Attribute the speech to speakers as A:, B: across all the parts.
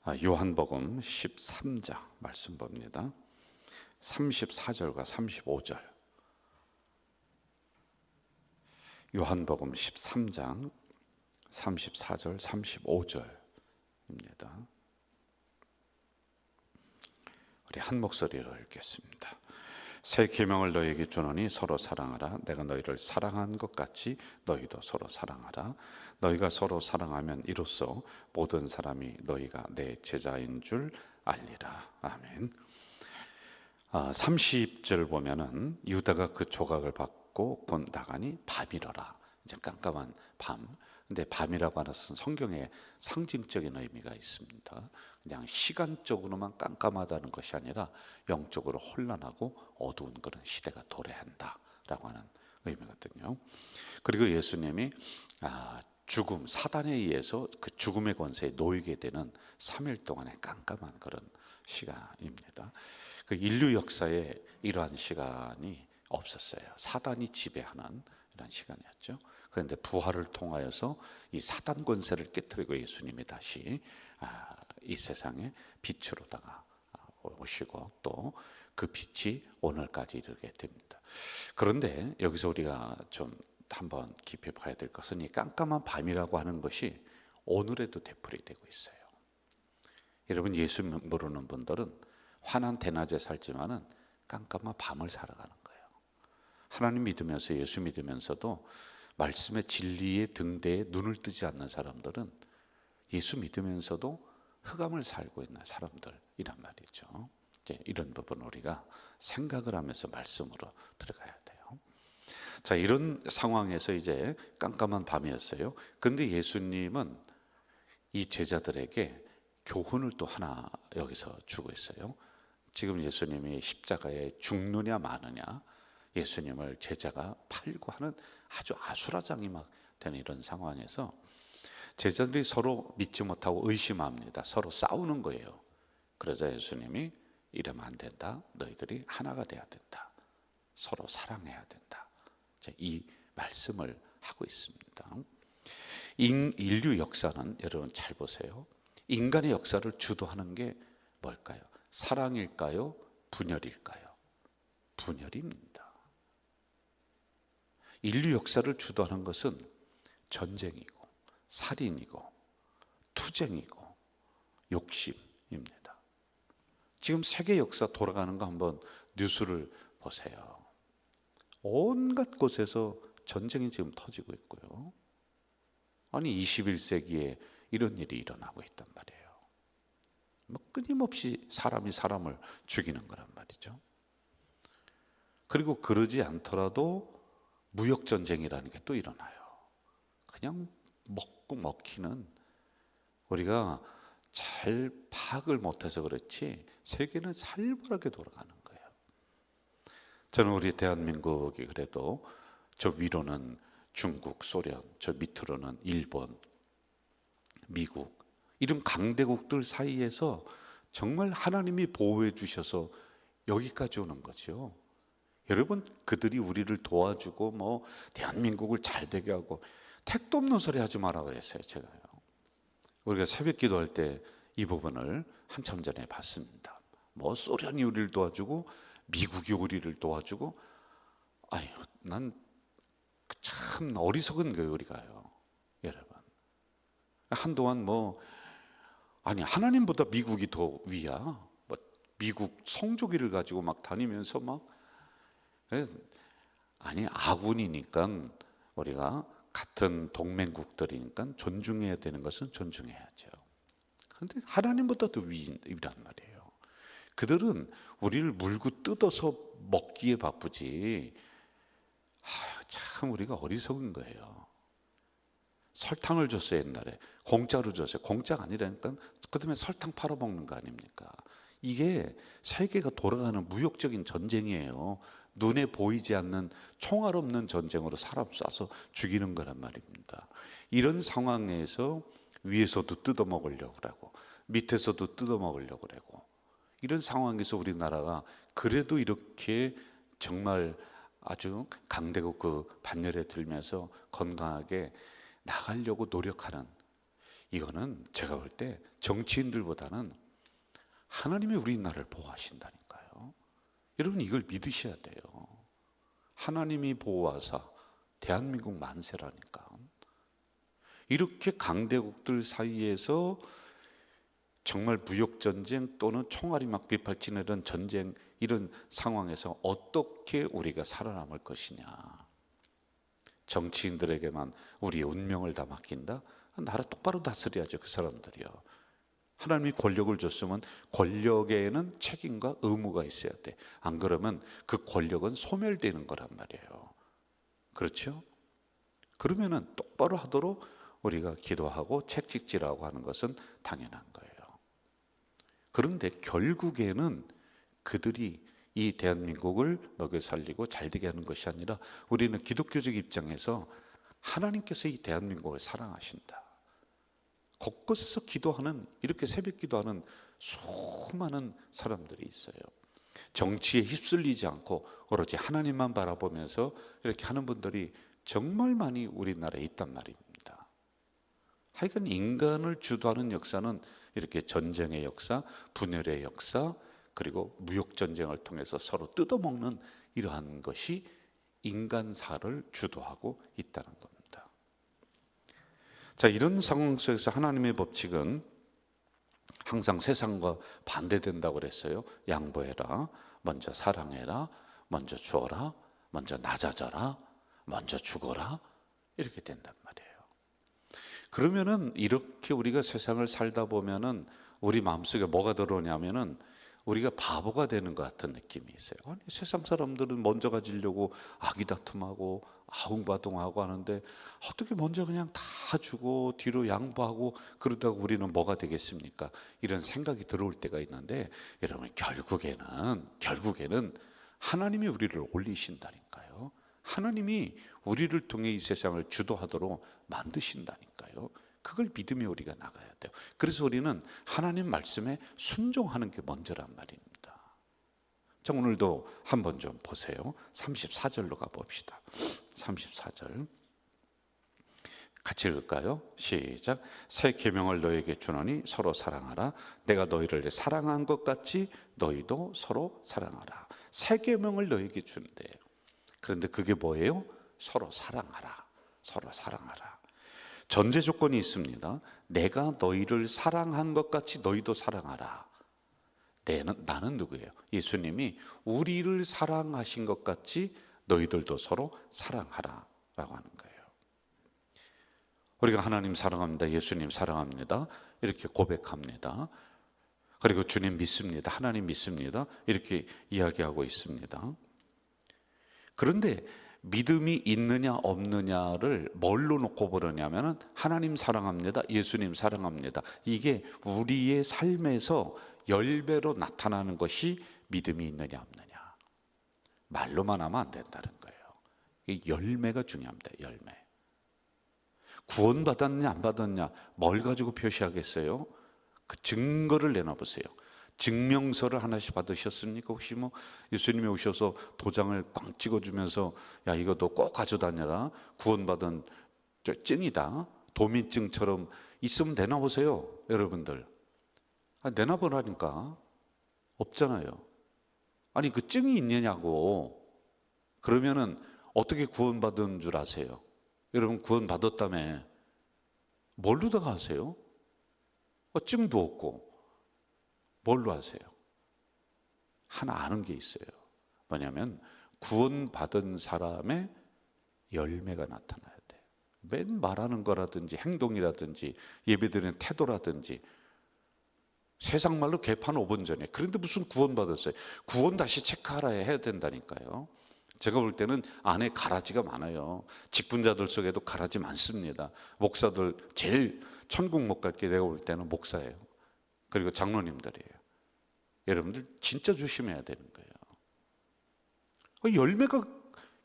A: 요한복음 13장 말씀 봅니다. 34절과 35절. 요한복음 13장 34절 35절입니다. 우리 한 목소리로 읽겠습니다. 새 계명을 너희에게 주노니 서로 사랑하라. 내가 너희를 사랑한 것 같이 너희도 서로 사랑하라. 너희가 서로 사랑하면 이로써 모든 사람이 너희가 내 제자인 줄 알리라. 아멘. 30절 보면은 유다가 그 조각을 받고 곧 나가니 밤이러라. 이제 깜깜한 밤. 근데 밤이라고 하는 것은 성경에 상징적인 의미가 있습니다. 그냥 시간적으로만 깜깜하다는 것이 아니라 영적으로 혼란하고 어두운 그런 시대가 도래한다라고 하는 의미거든요. 그리고 예수님이 죽음, 사단에 의해서 그 죽음의 권세에 놓이게 되는 3일 동안의 깜깜한 그런 시간입니다. 그 인류 역사에 이러한 시간이 없었어요. 사단이 지배하는 이런 시간이었죠. 그런데 부활을 통하여서 이 사단 권세를 깨뜨리고 예수님이 다시 이 세상에 빛으로다가 오시고 또 그 빛이 오늘까지 이르게 됩니다. 그런데 여기서 우리가 좀 한번 깊이 봐야 될 것은 이 깜깜한 밤이라고 하는 것이 오늘에도 되풀이되고 있어요. 여러분, 예수 모르는 분들은 환한 대낮에 살지만은 깜깜한 밤을 살아가는 거예요. 하나님 믿으면서 예수 믿으면서도 말씀의 진리의 등대에 눈을 뜨지 않는 사람들은 예수 믿으면서도 흑암을 살고 있는 사람들이란 말이죠. 이제 이런 부분 우리가 생각을 하면서 말씀으로 들어가야 돼요. 자, 이런 상황에서 이제 깜깜한 밤이었어요. 근데 예수님은 이 제자들에게 교훈을 또 하나 여기서 주고 있어요. 지금 예수님이 십자가에 죽느냐 마느냐, 예수님을 제자가 팔고 하는 아주 아수라장이 막 되는 이런 상황에서 제자들이 서로 믿지 못하고 의심합니다. 서로 싸우는 거예요. 그러자 예수님이 이러면 안 된다. 너희들이 하나가 돼야 된다. 서로 사랑해야 된다. 이 말씀을 하고 있습니다. 인류 역사는 여러분 잘 보세요. 인간의 역사를 주도하는 게 뭘까요? 사랑일까요? 분열일까요? 분열입니다. 인류 역사를 주도하는 것은 전쟁이고 살인이고 투쟁이고 욕심입니다. 지금 세계 역사 돌아가는 거 한번 뉴스를 보세요. 온갖 곳에서 전쟁이 지금 터지고 있고요. 아니 21세기에 이런 일이 일어나고 있단 말이에요. 끊임없이 사람이 사람을 죽이는 거란 말이죠. 그리고 그러지 않더라도 무역전쟁이라는 게 또 일어나요. 그냥 먹고 먹히는, 우리가 잘 파악을 못해서 그렇지 세계는 살벌하게 돌아가는 거예요. 저는 우리 대한민국이 그래도 저 위로는 중국, 소련, 저 밑으로는 일본, 미국, 이런 강대국들 사이에서 정말 하나님이 보호해 주셔서 여기까지 오는 거죠. 여러분, 그들이 우리를 도와주고 대한민국을 잘 되게 하고, 택도 없는 소리 하지 마라고 했어요. 제가요. 우리가 새벽 기도할 때 이 부분을 한참 전에 봤습니다. 소련이 우리를 도와주고 미국이 우리를 도와주고, 난 참 어리석은 거예요, 우리가요. 여러분, 한동안 하나님보다 미국이 더 위야. 미국 성조기를 가지고 막 다니면서 아군이니까 우리가 같은 동맹국들이니까 존중해야 되는 것은 존중해야죠. 그런데 하나님보다 더 위란 말이에요. 그들은 우리를 물고 뜯어서 먹기에 바쁘지. 참 우리가 어리석은 거예요. 설탕을 줬어요. 옛날에 공짜로 줬어요. 공짜가 아니라니까 그다음에 설탕 팔아먹는 거 아닙니까? 이게 세계가 돌아가는 무역적인 전쟁이에요. 눈에 보이지 않는 총알 없는 전쟁으로 사람 쏴서 죽이는 거란 말입니다. 이런 상황에서 위에서도 뜯어먹으려고 하고 밑에서도 뜯어먹으려고 하고, 이런 상황에서 우리나라가 그래도 이렇게 정말 아주 강대국 그 반열에 들면서 건강하게 나가려고 노력하는, 이거는 제가 볼 때 정치인들보다는 하나님이 우리나라를 보호하신다니까요. 여러분 이걸 믿으셔야 돼요. 하나님이 보호하사 대한민국 만세라니까. 이렇게 강대국들 사이에서 정말 무역전쟁 또는 총알이 막 빗발치는 전쟁, 이런 상황에서 어떻게 우리가 살아남을 것이냐. 정치인들에게만 우리의 운명을 다 맡긴다? 나라 똑바로 다스려야죠. 그 사람들이요. 하나님이 권력을 줬으면 권력에는 책임과 의무가 있어야 돼. 안 그러면 그 권력은 소멸되는 거란 말이에요. 그렇죠? 그러면은 똑바로 하도록 우리가 기도하고 책찍질하고 하는 것은 당연한 거예요. 그런데 결국에는 그들이 이 대한민국을 먹여 살리고 잘 되게 하는 것이 아니라 우리는 기독교적 입장에서 하나님께서 이 대한민국을 사랑하신다. 곳곳에서 기도하는, 이렇게 새벽 기도하는 수많은 사람들이 있어요. 정치에 휩쓸리지 않고 오로지 하나님만 바라보면서 이렇게 하는 분들이 정말 많이 우리나라에 있단 말입니다. 하여간 인간을 주도하는 역사는 이렇게 전쟁의 역사, 분열의 역사, 그리고 무역전쟁을 통해서 서로 뜯어먹는 이러한 것이 인간사를 주도하고 있다는 겁니다. 자, 이런 상황 속에서 하나님의 법칙은 항상 세상과 반대된다고 그랬어요. 양보해라, 먼저 사랑해라, 먼저 주어라, 먼저 낮아져라, 먼저 죽어라, 이렇게 된단 말이에요. 그러면은 이렇게 우리가 세상을 살다 보면은 우리 마음속에 뭐가 들어오냐면은 우리가 바보가 되는 것 같은 느낌이 있어요. 아니, 세상 사람들은 먼저 가지려고 아기다툼하고 아웅바둥하고 하는데 어떻게 먼저 그냥 다 주고 뒤로 양보하고 그러다가 우리는 뭐가 되겠습니까? 이런 생각이 들어올 때가 있는데, 여러분 결국에는 하나님이 우리를 올리신다니까요. 하나님이 우리를 통해 이 세상을 주도하도록 만드신다니까요. 그걸 믿으며 우리가 나가야 돼요. 그래서 우리는 하나님 말씀에 순종하는 게 먼저란 말입니다. 자, 오늘도 한번 좀 보세요. 34절로 가봅시다. 34절 같이 읽을까요? 시작. 새 계명을 너에게 주노니 서로 사랑하라. 내가 너희를 사랑한 것 같이 너희도 서로 사랑하라. 새 계명을 너에게 준대요. 그런데 그게 뭐예요? 서로 사랑하라. 서로 사랑하라. 전제 조건이 있습니다. 내가 너희를 사랑한 것 같이 너희도 사랑하라. 나는 누구예요? 예수님이 우리를 사랑하신 것 같이 너희들도 서로 사랑하라 라고 하는 거예요. 우리가 하나님 사랑합니다, 예수님 사랑합니다, 이렇게 고백합니다. 그리고 주님 믿습니다, 하나님 믿습니다, 이렇게 이야기하고 있습니다. 그런데 믿음이 있느냐 없느냐를 뭘로 놓고 보느냐면 하나님 사랑합니다, 예수님 사랑합니다, 이게 우리의 삶에서 열배로 나타나는 것이 믿음이 있느냐 없느냐. 말로만 하면 안 된다는 거예요. 이 열매가 중요합니다. 열매. 구원받았냐 안 받았냐 뭘 가지고 표시하겠어요? 그 증거를 내놔보세요. 증명서를 하나씩 받으셨습니까? 혹시 뭐 예수님이 오셔서 도장을 꽝 찍어주면서 야, 이거 너 꼭 가져다녀라, 구원받은 증이다, 도민증처럼 있으면 내놔보세요. 여러분들 내놔보라니까. 없잖아요. 아니 그 증이 있느냐고. 그러면은 어떻게 구원받은 줄 아세요? 여러분 구원받았다며 뭘로다가 하세요? 증도 없고 뭘로 하세요? 하나 아는 게 있어요. 뭐냐면 구원받은 사람의 열매가 나타나야 돼. 맨 말하는 거라든지 행동이라든지 예배드리는 태도라든지 세상 말로 개판 5분 전에. 그런데 무슨 구원받았어요? 구원 다시 체크하라 해야 된다니까요. 제가 볼 때는 안에 가라지가 많아요. 직분자들 속에도 가라지 많습니다. 목사들 제일 천국 못 갈게 내가 볼 때는 목사예요. 그리고 장로님들이에요. 여러분들 진짜 조심해야 되는 거예요.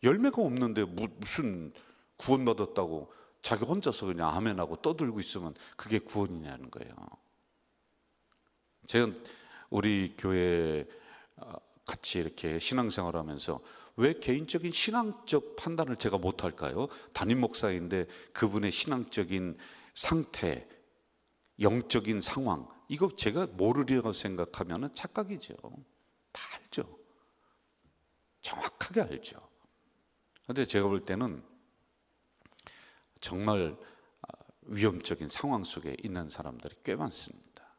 A: 열매가 없는데 무슨 구원받았다고 자기 혼자서 그냥 아멘하고 떠들고 있으면 그게 구원이냐는 거예요. 제가 우리 교회 같이 이렇게 신앙생활하면서 왜 개인적인 신앙적 판단을 제가 못할까요? 담임 목사인데 그분의 신앙적인 상태, 영적인 상황, 이거 제가 모르리라고 생각하면 착각이죠. 다 알죠. 정확하게 알죠. 그런데 제가 볼 때는 정말 위험적인 상황 속에 있는 사람들이 꽤 많습니다.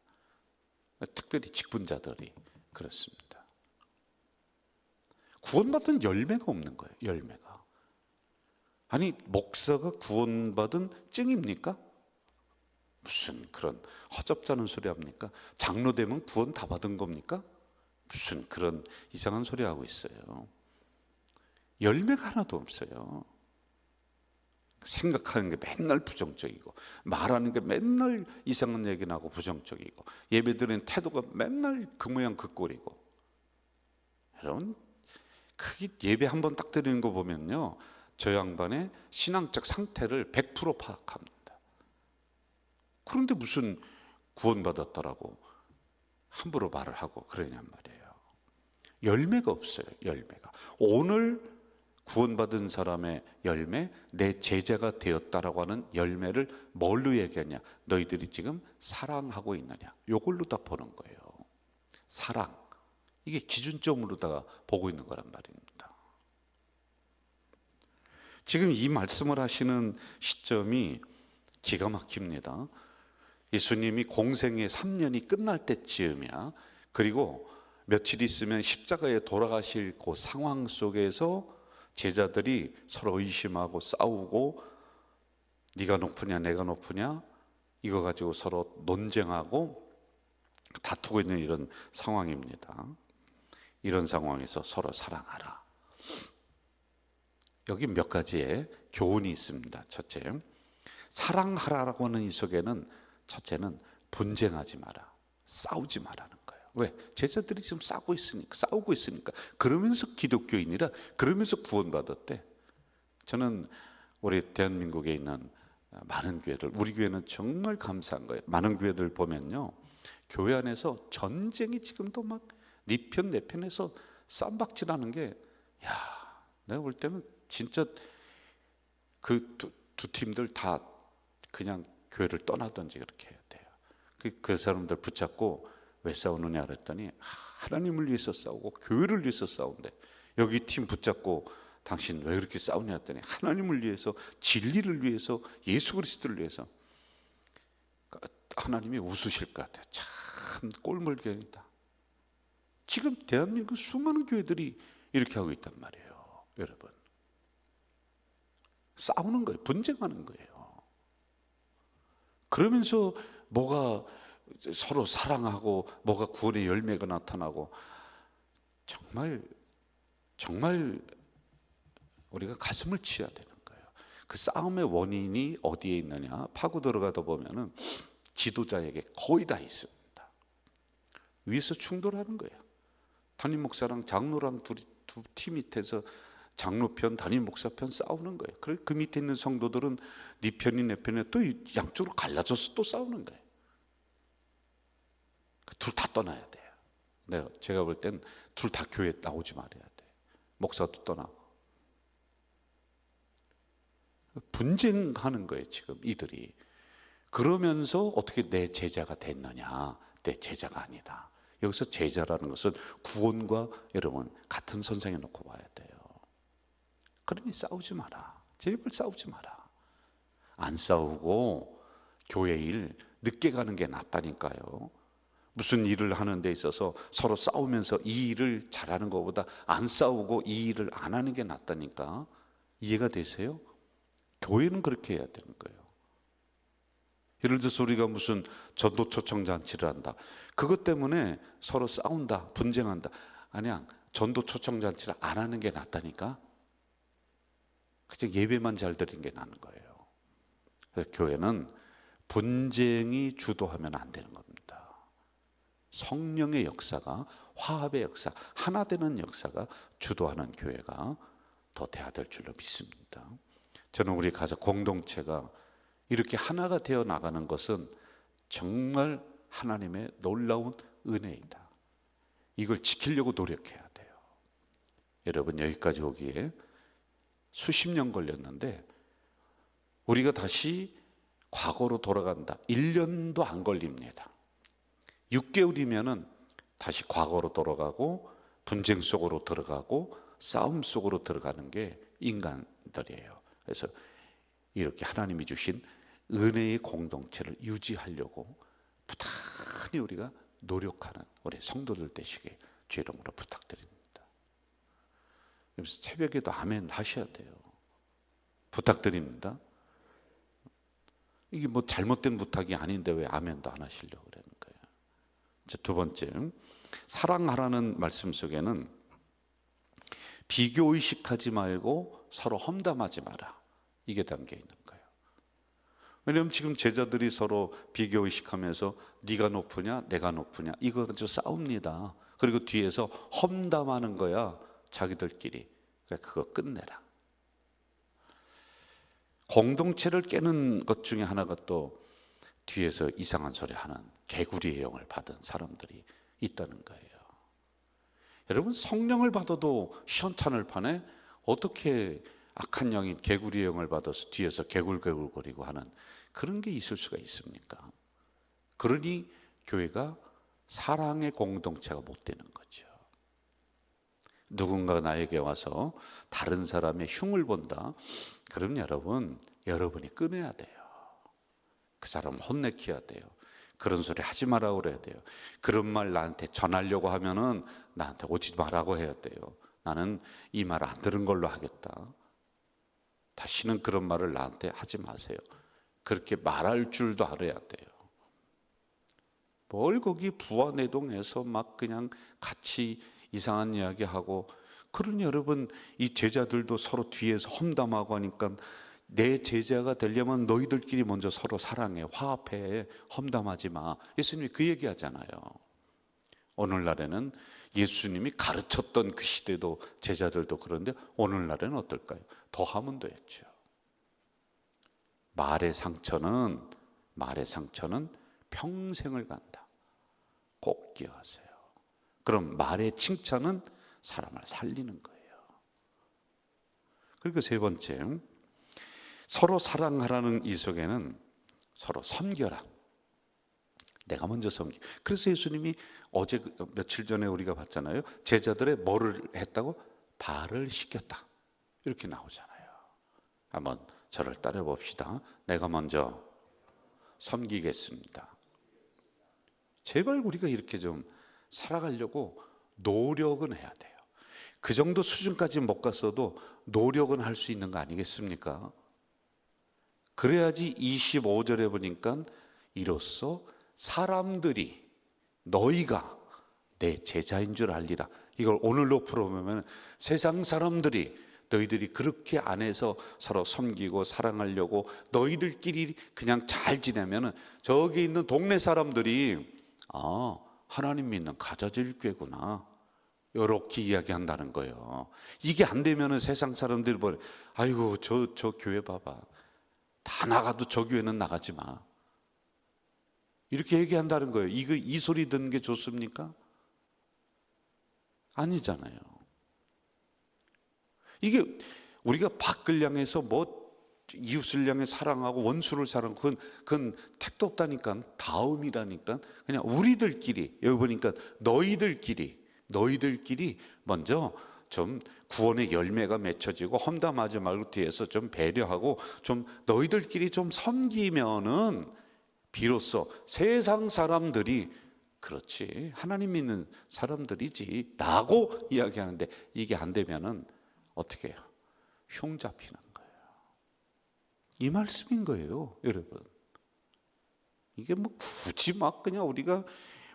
A: 특별히 직분자들이 그렇습니다. 구원받은 열매가 없는 거예요. 열매가. 아니, 목사가 구원받은 증입니까? 무슨 그런 허접잖은 소리 합니까? 장로 되면 구원 다 받은 겁니까? 무슨 그런 이상한 소리 하고 있어요. 열매가 하나도 없어요. 생각하는 게 맨날 부정적이고, 말하는 게 맨날 이상한 얘기 나고 부정적이고, 예배드리는 태도가 맨날 그 모양 그 꼴이고. 여러분, 그게 예배 한번 딱 드리는 거 보면요, 저 양반의 신앙적 상태를 100% 파악합니다. 그런데 무슨 구원받았다라고 함부로 말을 하고 그러냔 말이에요. 열매가 없어요. 열매가. 오늘 구원받은 사람의 열매, 내 제자가 되었다라고 하는 열매를 뭘로 얘기하냐? 너희들이 지금 사랑하고 있느냐? 이걸로 다 보는 거예요. 사랑. 이게 기준점으로다가 보고 있는 거란 말입니다. 지금 이 말씀을 하시는 시점이 기가 막힙니다. 예수님이 공생의 3년이 끝날 때쯤이야. 그리고 며칠 있으면 십자가에 돌아가실 그 상황 속에서 제자들이 서로 의심하고 싸우고, 네가 높으냐 내가 높으냐 이거 가지고 서로 논쟁하고 다투고 있는 이런 상황입니다. 이런 상황에서 서로 사랑하라. 여기 몇 가지의 교훈이 있습니다. 첫째, 사랑하라라고 하는 이 속에는 첫째는 분쟁하지 마라, 싸우지 마라는 거예요. 왜? 제자들이 지금 싸우고 있으니까. 그러면서 기독교인이라, 그러면서 구원받았대. 저는 우리 대한민국에 있는 많은 교회들, 우리 교회는 정말 감사한 거예요. 많은 교회들 보면요, 교회 안에서 전쟁이 지금도 막 네 편 내 편에서 쌈박질하는 게, 야, 내가 볼 때는 진짜 그 두 팀들 다 그냥 교회를 떠나든지 그렇게 해야 돼요. 그 사람들 붙잡고 왜 싸우느냐 그랬더니 하나님을 위해서 싸우고 교회를 위해서 싸운대. 여기 팀 붙잡고 당신 왜 그렇게 싸우냐 했더니 하나님을 위해서, 진리를 위해서, 예수 그리스도를 위해서. 하나님이 웃으실 것 같아요. 참 꼴물견이다. 지금 대한민국 수많은 교회들이 이렇게 하고 있단 말이에요. 여러분, 싸우는 거예요. 분쟁하는 거예요. 그러면서 뭐가 서로 사랑하고 뭐가 구원의 열매가 나타나고, 정말 우리가 가슴을 치어야 되는 거예요. 그 싸움의 원인이 어디에 있느냐, 파고 들어가다 보면은 지도자에게 거의 다 있습니다. 위에서 충돌하는 거예요. 담임 목사랑 장로랑 두 팀 밑에서 장로 편, 담임 목사 편 싸우는 거예요. 그 밑에 있는 성도들은 네 편이 내 편에 또 양쪽으로 갈라져서 또 싸우는 거예요. 둘 다 떠나야 돼요. 제가 볼 땐 둘 다 교회에 나오지 말아야 돼. 목사도 떠나고. 분쟁하는 거예요, 지금 이들이. 그러면서 어떻게 내 제자가 됐느냐? 내 제자가 아니다. 여기서 제자라는 것은 구원과 여러분 같은 선상에 놓고 봐야 돼요. 그러니 싸우지 마라. 제발 싸우지 마라. 안 싸우고 교회 일 늦게 가는 게 낫다니까요. 무슨 일을 하는 데 있어서 서로 싸우면서 이 일을 잘하는 것보다 안 싸우고 이 일을 안 하는 게 낫다니까. 이해가 되세요? 교회는 그렇게 해야 되는 거예요. 예를 들어서 우리가 무슨 전도 초청 잔치를 한다. 그것 때문에 서로 싸운다, 분쟁한다. 아니야, 전도 초청 잔치를 안 하는 게 낫다니까. 그냥 예배만 잘 드리는 게 나은 거예요. 그래서 교회는 분쟁이 주도하면 안 되는 겁니다. 성령의 역사가, 화합의 역사, 하나 되는 역사가 주도하는 교회가 더 돼야 될 줄로 믿습니다. 저는 우리 가족 공동체가 이렇게 하나가 되어 나가는 것은 정말 하나님의 놀라운 은혜이다. 이걸 지키려고 노력해야 돼요. 여러분, 여기까지 오기에 수십 년 걸렸는데 우리가 다시 과거로 돌아간다. 1년도 안 걸립니다. 6개월이면은 다시 과거로 돌아가고 분쟁 속으로 들어가고 싸움 속으로 들어가는 게 인간들이에요. 그래서 이렇게 하나님이 주신 은혜의 공동체를 유지하려고 부단히 우리가 노력하는 우리 성도들 되시길 주의 이름으로 부탁드립니다. 그래서 새벽에도 아멘 하셔야 돼요. 부탁드립니다. 이게 뭐 잘못된 부탁이 아닌데 왜 아멘도 안 하시려고 그러는 거예요. 두 번째, 사랑하라는 말씀 속에는 비교의식하지 말고 서로 험담하지 마라, 이게 담겨 있는 거예요. 왜냐하면 지금 제자들이 서로 비교의식하면서 네가 높으냐 내가 높으냐 이거 가지고 싸웁니다. 그리고 뒤에서 험담하는 거야, 자기들끼리. 그러니까 그거 끝내라. 공동체를 깨는 것 중에 하나가 또 뒤에서 이상한 소리 하는 개구리의 영을 받은 사람들이 있다는 거예요. 여러분, 성령을 받아도 시원찮을 판에 어떻게 악한 영인 개구리의 영을 받아서 뒤에서 개굴개굴거리고 하는 그런 게 있을 수가 있습니까? 그러니 교회가 사랑의 공동체가 못 되는 거죠. 누군가 나에게 와서 다른 사람의 흉을 본다, 그럼 여러분이 끊어야 돼요. 그 사람을 혼내켜야 돼요. 그런 소리 하지 말라고 그래야 돼요. 그런 말 나한테 전하려고 하면은 나한테 오지 말라고 해야 돼요. 나는 이 말 안 들은 걸로 하겠다. 다시는 그런 말을 나한테 하지 마세요. 그렇게 말할 줄도 알아야 돼요. 뭘 거기 부화내동에서 막 그냥 같이 이상한 이야기하고. 그러니 여러분, 이 제자들도 서로 뒤에서 험담하고 하니까 내 제자가 되려면 너희들끼리 먼저 서로 사랑해, 화합해, 험담하지 마. 예수님이 그 얘기하잖아요. 오늘날에는 예수님이 가르쳤던 그 시대도 제자들도 그런데 오늘날에는 어떨까요? 더 하면 되겠죠. 말의 상처는 평생을 간다. 꼭 기억하세요. 그럼 말의 칭찬은 사람을 살리는 거예요. 그리고 세 번째, 서로 사랑하라는 이 속에는 서로 섬겨라. 내가 먼저 섬기. 그래서 예수님이 어제 며칠 전에 우리가 봤잖아요. 제자들의 뭐를 했다고? 발을 씻겼다. 이렇게 나오잖아요. 한번 저를 따라 봅시다. 내가 먼저 섬기겠습니다. 제발 우리가 이렇게 좀 살아가려고 노력은 해야 돼요. 그 정도 수준까지 못 갔어도 노력은 할 수 있는 거 아니겠습니까? 그래야지 25절에 보니까 이로써 사람들이 너희가 내 제자인 줄 알리라. 이걸 오늘로 풀어보면 세상 사람들이 너희들이 그렇게 안에서 서로 섬기고 사랑하려고 너희들끼리 그냥 잘 지내면 저기 있는 동네 사람들이 하나님 믿는 가자질 꾀구나, 이렇게 이야기한다는 거예요. 이게 안 되면 세상 사람들이 뭐 아이고 저 교회 봐봐, 다 나가도 저 교회는 나가지 마, 이렇게 얘기한다는 거예요. 이 소리 듣는 게 좋습니까? 아니잖아요. 이게 우리가 밖을 향해서 뭐 이웃을 향해 사랑하고 원수를 사랑하고 그건 택도 없다니까. 다음이라니까. 그냥 우리들끼리, 여기 보니까 너희들끼리 먼저 좀 구원의 열매가 맺혀지고 험담하지 말고 뒤에서 좀 배려하고 좀 너희들끼리 좀 섬기면은 비로소 세상 사람들이 그렇지 하나님 믿는 사람들이지 라고 이야기하는데, 이게 안 되면은 어떻게 해요? 흉 잡히는 거예요. 이 말씀인 거예요, 여러분. 이게 뭐 굳이 막 그냥 우리가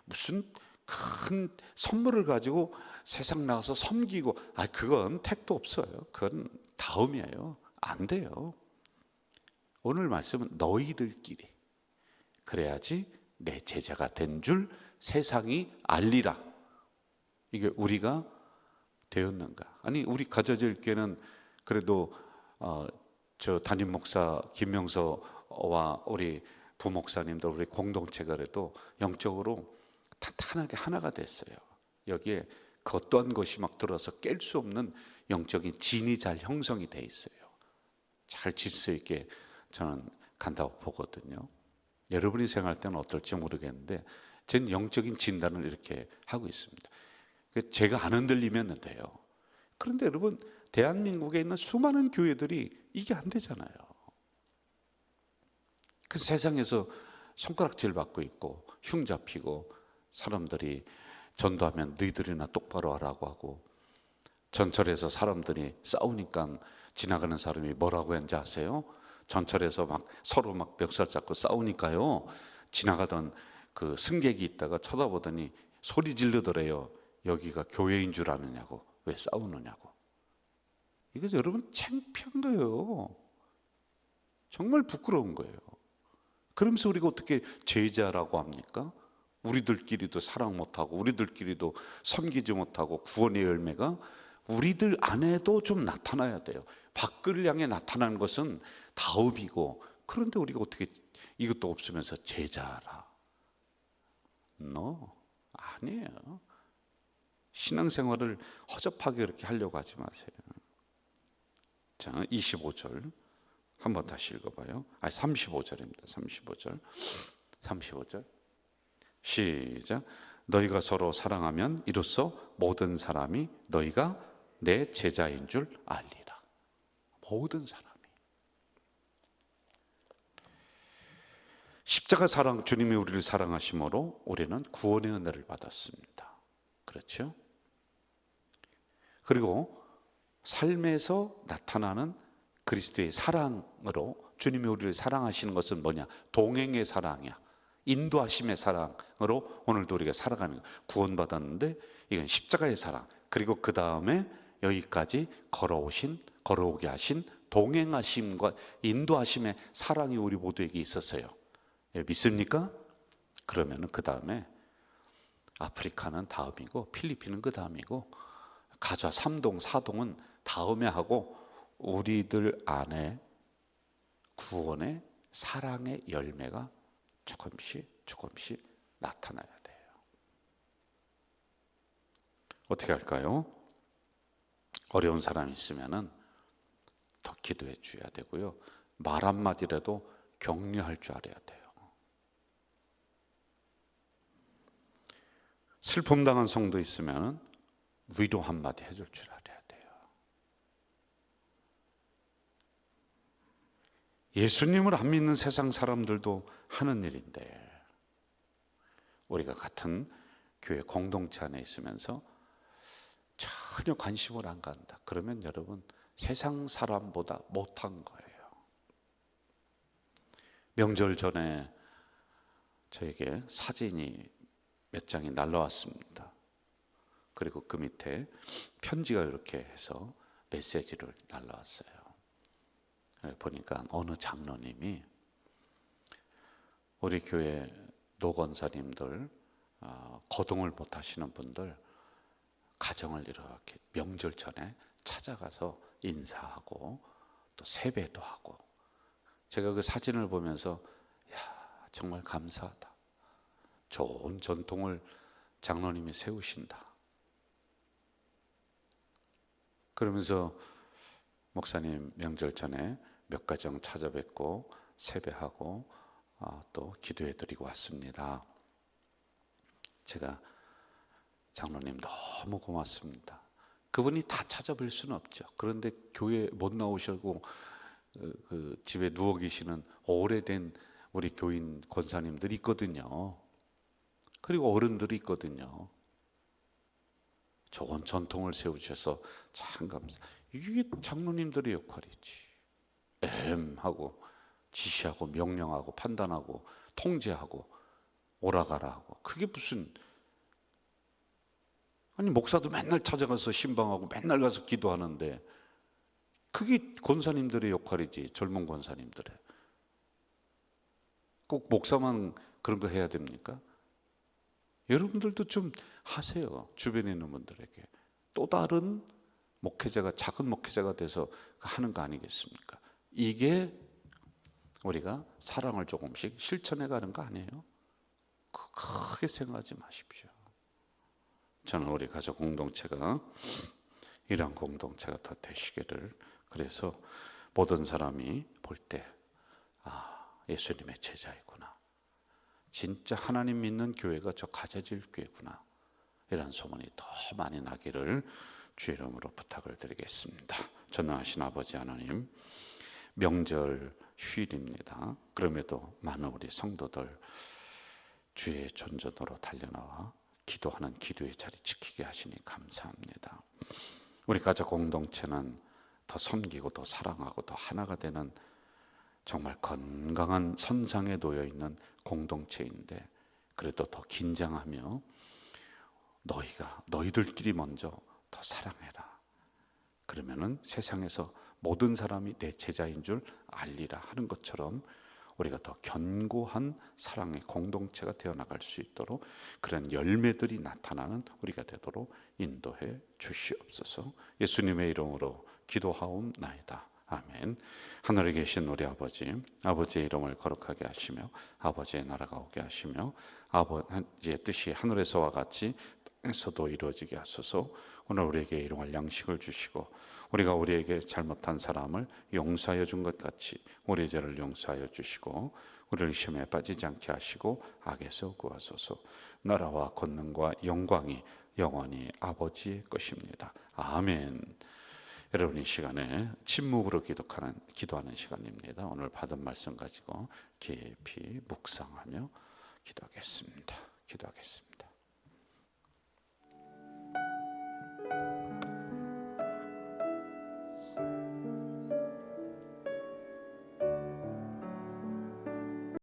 A: 무슨 큰 선물을 가지고 세상 나가서 섬기고, 그건 택도 없어요. 그건 다음이에요. 안 돼요. 오늘 말씀은 너희들끼리 그래야지 내 제자가 된 줄 세상이 알리라. 이게 우리가 되었는가? 아니, 우리 가져질 교회는 그래도 저 담임 목사 김명서와 우리 부목사님들 우리 공동체가 그래도 영적으로 탄탄하게 하나가 됐어요. 여기에 그 어떠한 것이 막 들어서 깰 수 없는 영적인 진이 잘 형성이 돼 있어요. 잘 질서 있게 저는 간다고 보거든요. 여러분이 생각할 때는 어떨지 모르겠는데 저는 영적인 진단을 이렇게 하고 있습니다. 제가 안 흔들리면 돼요. 그런데 여러분, 대한민국에 있는 수많은 교회들이 이게 안 되잖아요. 그 세상에서 손가락질 받고 있고 흉 잡히고 사람들이 전도하면 너희들이나 똑바로 하라고 하고, 전철에서 사람들이 싸우니까 지나가는 사람이 뭐라고 했는지 아세요? 전철에서 막 서로 막 멱살 잡고 싸우니까요, 지나가던 그 승객이 있다가 쳐다보더니 소리 지르더래요. 여기가 교회인 줄 아느냐고, 왜 싸우느냐고. 이거 여러분 창피한 거예요. 정말 부끄러운 거예요. 그러면서 우리가 어떻게 제자라고 합니까? 우리들끼리도 사랑 못하고 우리들끼리도 섬기지 못하고 구원의 열매가 우리들 안에도 좀 나타나야 돼요. 밖을 향해 나타나는 것은 다업이고, 그런데 우리가 어떻게 이것도 없으면서 제자라? 아니에요. 신앙생활을 허접하게 이렇게 하려고 하지 마세요. 자, 25절 한번 다시 읽어봐요. 35절입니다. 35절 시작. 너희가 서로 사랑하면 이로써 모든 사람이 너희가 내 제자인 줄 알리라. 모든 사람이. 십자가 사랑, 주님이 우리를 사랑하심으로 우리는 구원의 은혜를 받았습니다. 그렇죠? 그리고 삶에서 나타나는 그리스도의 사랑으로 주님이 우리를 사랑하시는 것은 뭐냐? 동행의 사랑이야. 인도하심의 사랑으로 오늘도 우리가 살아가는 거예요. 구원받았는데 이건 십자가의 사랑, 그리고 그 다음에 여기까지 걸어오게 하신 동행하심과 인도하심의 사랑이 우리 모두에게 있었어요. 믿습니까? 그러면 그 다음에 아프리카는 다음이고 필리핀은 그 다음이고 가자 3동 4동은 다음에 하고, 우리들 안에 구원의 사랑의 열매가 조금씩 나타나야 돼요. 어떻게 할까요? 어려운 사람이 있으면은 더 기도해 줘야 되고요. 말 한마디라도 격려할 줄 알아야 돼요. 슬픔 당한 성도 있으면 위로 한마디 해줄 줄 알아야 돼요. 예수님을 안 믿는 세상 사람들도 하는 일인데, 우리가 같은 교회 공동체 안에 있으면서 전혀 관심을 안 갖는다. 그러면 여러분, 세상 사람보다 못한 거예요. 명절 전에 저에게 사진이 몇 장이 날라왔습니다. 그리고 그 밑에 편지가 이렇게 해서 메시지를 날라왔어요. 보니까 어느 장로님이 우리 교회 노건사님들, 거동을 못 하시는 분들 가정을 이렇게 명절 전에 찾아가서 인사하고 또 세배도 하고, 제가 그 사진을 보면서 야, 정말 감사하다. 좋은 전통을 장로님이 세우신다. 그러면서 목사님 명절 전에 몇 가정 찾아뵙고 세배하고 또 기도해드리고 왔습니다. 제가 장로님 너무 고맙습니다. 그분이 다 찾아뵐 수는 없죠. 그런데 교회 못 나오시고 그 집에 누워 계시는 오래된 우리 교인 권사님들이 있거든요. 그리고 어른들이 있거든요. 좋은 전통을 세우셔서 참 감사. 이게 장로님들의 역할이지. 하고 지시하고 명령하고 판단하고 통제하고 오라가라 하고, 그게 무슨, 아니 목사도 맨날 찾아가서 신방하고 맨날 가서 기도하는데 그게 권사님들의 역할이지. 젊은 권사님들의. 꼭 목사만 그런 거 해야 됩니까? 여러분들도 좀 하세요. 주변에 있는 분들에게. 또 다른 목회자가, 작은 목회자가 돼서 하는 거 아니겠습니까? 이게 우리가 사랑을 조금씩 실천해 가는 거 아니에요? 크게 생각하지 마십시오. 저는 우리 가족 공동체가 이런 공동체가 더 되시기를, 그래서 모든 사람이 볼 때 예수님의 제자이구나. 진짜 하나님 믿는 교회가 저 가져질 교회구나. 이런 소문이 더 많이 나기를 주의 이름으로 부탁을 드리겠습니다. 전능하신 아버지 하나님, 명절 휴일입니다. 그럼에도 많은 우리 성도들 주의 존전으로 달려나와 기도하는 기도의 자리 지키게 하시니 감사합니다. 우리 가족 공동체는 더 섬기고 더 사랑하고 더 하나가 되는 정말 건강한 선상에 놓여 있는 공동체인데, 그래도 더 긴장하며 너희들끼리 먼저 더 사랑해라. 그러면은 세상에서 모든 사람이 내 제자인 줄 알리라 하는 것처럼 우리가 더 견고한 사랑의 공동체가 되어나갈 수 있도록 그런 열매들이 나타나는 우리가 되도록 인도해 주시옵소서. 예수님의 이름으로 기도하옵나이다. 아멘. 하늘에 계신 우리 아버지, 아버지의 이름을 거룩하게 하시며 아버지의 나라가 오게 하시며 아버지의 뜻이 하늘에서와 같이 땅에서도 이루어지게 하소서. 오늘 우리에게 일용할 양식을 주시고 우리가 우리에게 잘못한 사람을 용서하여 준 것 같이 우리 죄를 용서하여 주시고 우리를 시험에 빠지지 않게 하시고 악에서 구하소서. 나라와 권능과 영광이 영원히 아버지의 것입니다. 아멘. 여러분, 이 시간에 침묵으로 기도하는 시간입니다. 오늘 받은 말씀 가지고 깊이 묵상하며 기도하겠습니다.